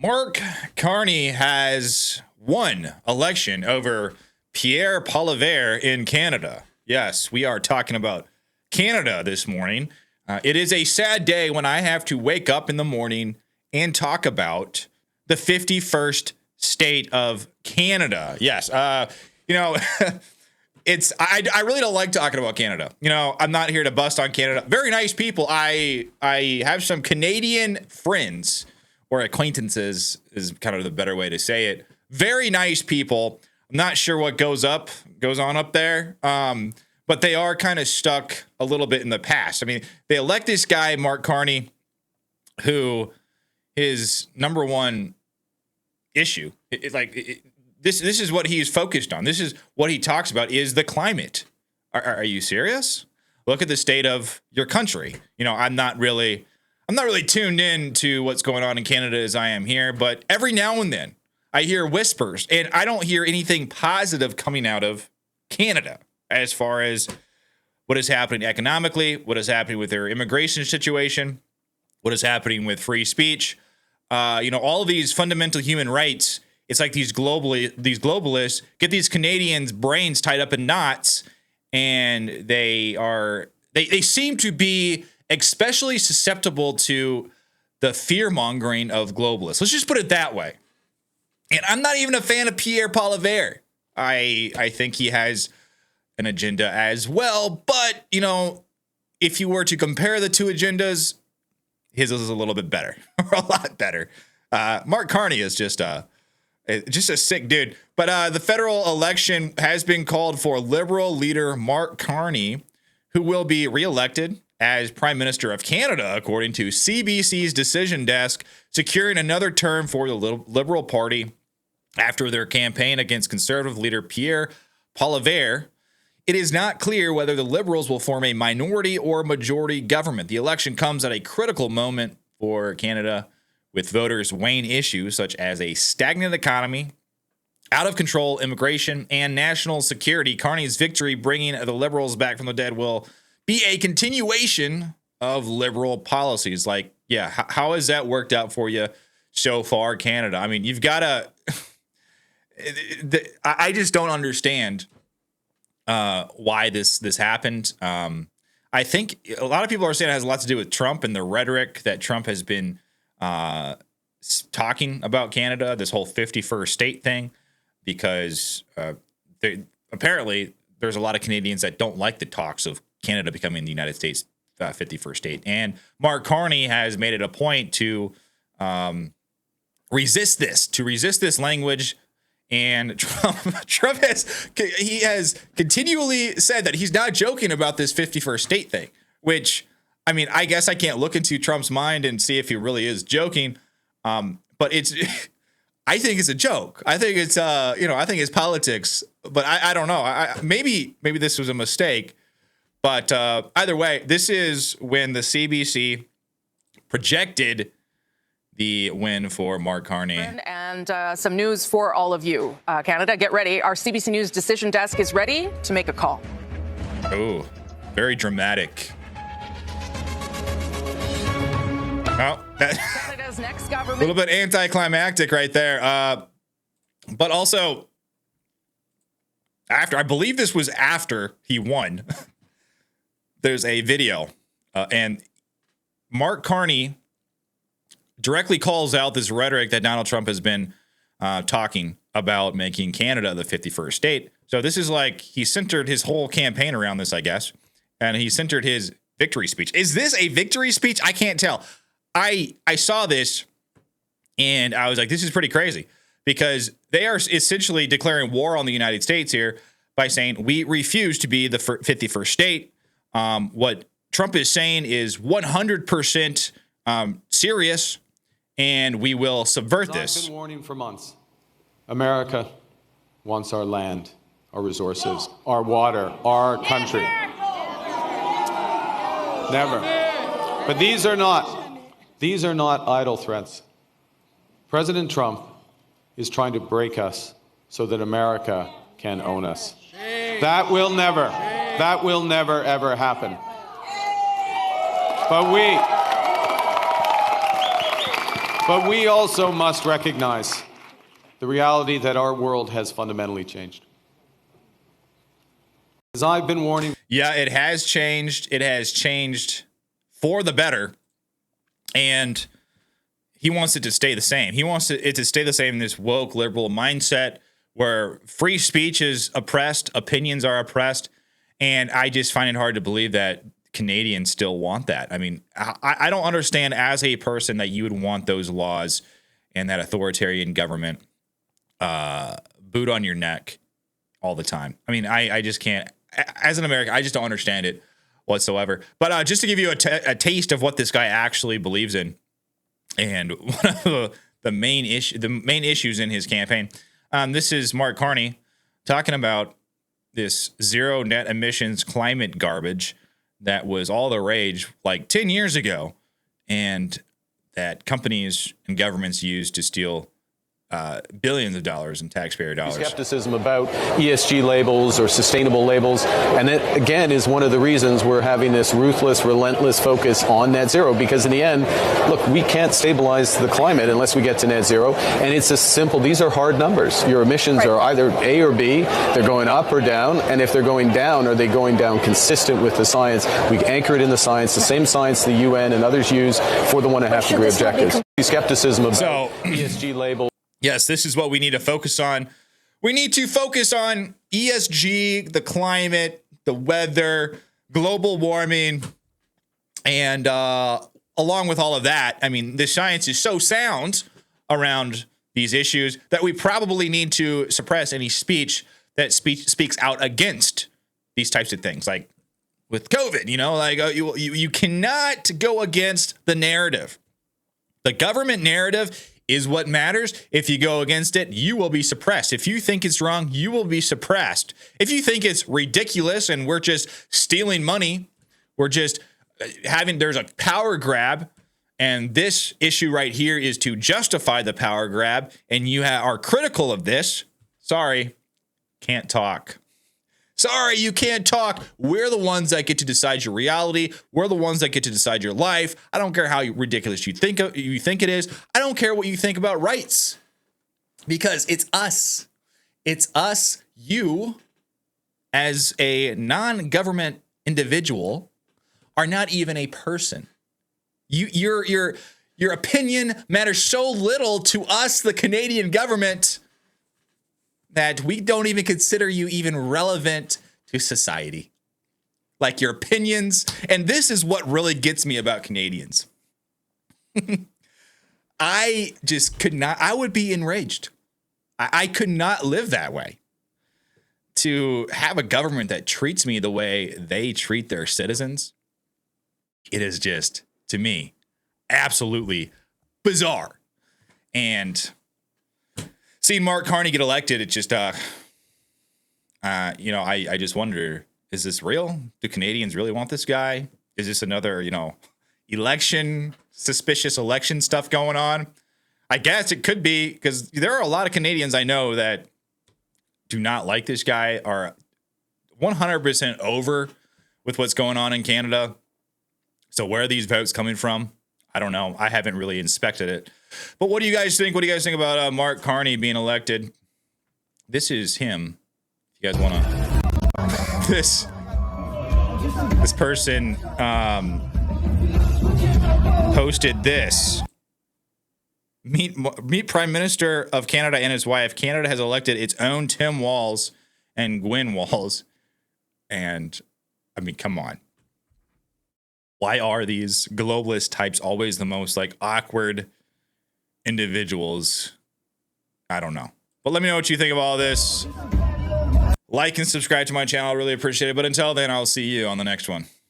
Mark Carney has won election over Pierre Poilievre in Canada. Yes, we are talking about Canada this morning. It is a sad day when I have to wake up in the morning and talk about the 51st state of Canada. Yes, it's I really don't like talking about Canada. I'm not here to bust on Canada. Very nice people. I have some Canadian friends, or acquaintances is kind of the better way to say it. Very nice people. I'm not sure what goes on up there. But they are kind of stuck a little bit in the past. I mean, they elect this guy, Mark Carney, who his number one issue, this is what he's focused on. This is what he talks about is the climate. Are you serious? Look at the state of your country. I'm not really tuned in to what's going on in Canada as I am here, but every now and then I hear whispers, and I don't hear anything positive coming out of Canada as far as what is happening economically, what is happening with their immigration situation, what is happening with free speech. All of these fundamental human rights. It's like these globalists get these Canadians' brains tied up in knots, and they seem to be especially susceptible to the fear-mongering of globalists. Let's just put it that way. And I'm not even a fan of Pierre Poilievre. I think he has an agenda as well. But, if you were to compare the two agendas, his is a little bit better, or a lot better. Mark Carney is just a sick dude. But the federal election has been called for Liberal leader Mark Carney, who will be reelected as Prime Minister of Canada, according to CBC's decision desk, securing another term for the Liberal Party after their campaign against Conservative leader Pierre Poilievre. It is not clear whether the Liberals will form a minority or majority government. The election comes at a critical moment for Canada, with voters weighing issues such as a stagnant economy, out of control immigration, and national security. Carney's victory, bringing the Liberals back from the dead, will be a continuation of Liberal policies. How has that worked out for you so far, Canada? I mean, you've got to. I just don't understand why this happened. I think a lot of people are saying it has a lot to do with Trump and the rhetoric that Trump has been talking about Canada, this whole 51st state thing, because apparently there's a lot of Canadians that don't like the talks of Canada becoming the United States 51st state. And Mark Carney has made it a point to resist this language. And Trump has continually said that he's not joking about this 51st state thing, which, I mean, I guess I can't look into Trump's mind and see if he really is joking. But I think it's a joke. I think it's, I think it's politics, but I don't know. Maybe this was a mistake, but either way, this is when the CBC projected the win for Mark Carney. And some news for all of you. Canada, get ready. Our CBC News decision desk is ready to make a call. Oh, very dramatic. Oh, Canada's next government. A little bit anticlimactic right there. But also, I believe this was after he won. There's a video, and Mark Carney directly calls out this rhetoric that Donald Trump has been talking about making Canada the 51st state. So this is like he centered his whole campaign around this, I guess, and he centered his victory speech. Is this a victory speech? I can't tell. I saw this and I was like, this is pretty crazy, because they are essentially declaring war on the United States here by saying we refuse to be the 51st state. What Trump is saying is 100% serious, and we will subvert this. I've been warning for months. America wants our land, our resources, our water, our country. Never. But these are not idle threats. President Trump is trying to break us so that America can own us. That will never ever happen. But we also must recognize the reality that our world has fundamentally changed. As I've been warning. Yeah, it has changed. It has changed for the better. And he wants it to stay the same. He wants it to stay the same in this woke liberal mindset where free speech is oppressed, opinions are oppressed. And I just find it hard to believe that Canadians still want that. I mean, I don't understand as a person that you would want those laws and that authoritarian government boot on your neck all the time. I mean, I just can't. As an American, I just don't understand it whatsoever. But just to give you a taste of what this guy actually believes in, and one of the main issues in his campaign, this is Mark Carney talking about this zero net emissions climate garbage that was all the rage like 10 years ago, and that companies and governments used to steal billions of dollars in taxpayer dollars. Skepticism about ESG labels or sustainable labels. And it, again, is one of the reasons we're having this ruthless, relentless focus on net zero. Because in the end, look, we can't stabilize the climate unless we get to net zero. And it's a simple, these are hard numbers. Your emissions are either A or B. They're going up or down. And if they're going down, are they going down consistent with the science? We anchor it in the science, the same science the UN and others use for the 1.5 degree objectives. Skepticism about ESG labels. Yes, this is what we need to focus on. We need to focus on ESG, the climate, the weather, global warming, and along with all of that, I mean, the science is so sound around these issues that we probably need to suppress any speech that speaks out against these types of things, like with COVID. You know, like you cannot go against the narrative. The government narrative is what matters. If you go against it, you will be suppressed. If you think it's wrong, you will be suppressed. If you think it's ridiculous and we're just stealing money, we're just there's a power grab, and this issue right here is to justify the power grab, and you are critical of this, sorry, can't talk. Sorry, you can't talk. We're the ones that get to decide your reality. We're the ones that get to decide your life. I don't care how ridiculous you think it is. I don't care what you think about rights, because it's us. It's us. You, as a non-government individual, are not even a person. Your opinion matters so little to us, the Canadian government, that we don't even consider you even relevant to society. Like your opinions. And this is what really gets me about Canadians. I just could not, I would be enraged. I could not live that way. To have a government that treats me the way they treat their citizens, it is just, to me, absolutely bizarre. And seeing Mark Carney get elected, it just, I just wonder, is this real? Do Canadians really want this guy? Is this another, suspicious election stuff going on? I guess it could be, because there are a lot of Canadians I know that do not like this guy, are 100% over with what's going on in Canada. So where are these votes coming from? I don't know. I haven't really inspected it. But what do you guys think? What do you guys think about Mark Carney being elected? This is him. If you guys want to... This person posted this. Meet Prime Minister of Canada and his wife. Canada has elected its own Tim Walz and Gwen Walz. And, I mean, come on. Why are these globalist types always the most awkward individuals? I don't know. But let me know what you think of all this. Like and subscribe to my channel. I really appreciate it. But until then, I'll see you on the next one.